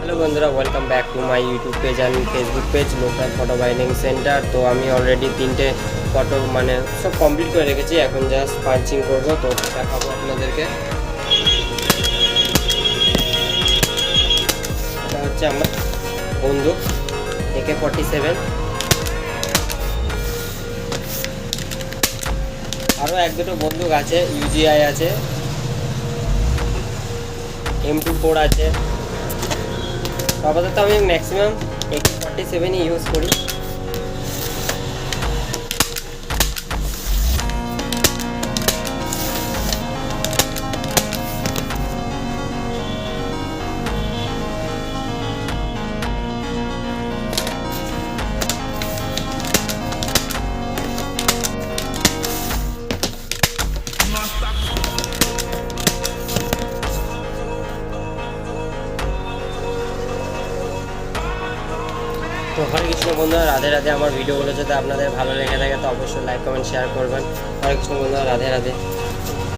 Hello बंधुरा welcome back to my YouTube page and Facebook page local photo binding centre. तो আমি already তিনটে photo মানে সব কমপ্লিট করে রেখেছি, এখন জাস্ট পাঞ্চিং করব। তো দেখাবো আপনাদেরকে। এটা হচ্ছে আমার বন্দুক AK-47। আরও এক দুটো বন্দুক আছে, UGI আছে, M24 আছে। আপাতত আমি ম্যাক্সিমাম AK-47 ইউজ করি। তো হরে কৃষ্ণ বন্ধুরা, রাধে রাধে। আমার ভিডিওগুলো যদি আপনাদের ভালো লেগে থাকে তো অবশ্যই লাইক কমেন্ট শেয়ার করবেন। হরে কৃষ্ণ বন্ধুরা, রাধে রাধে।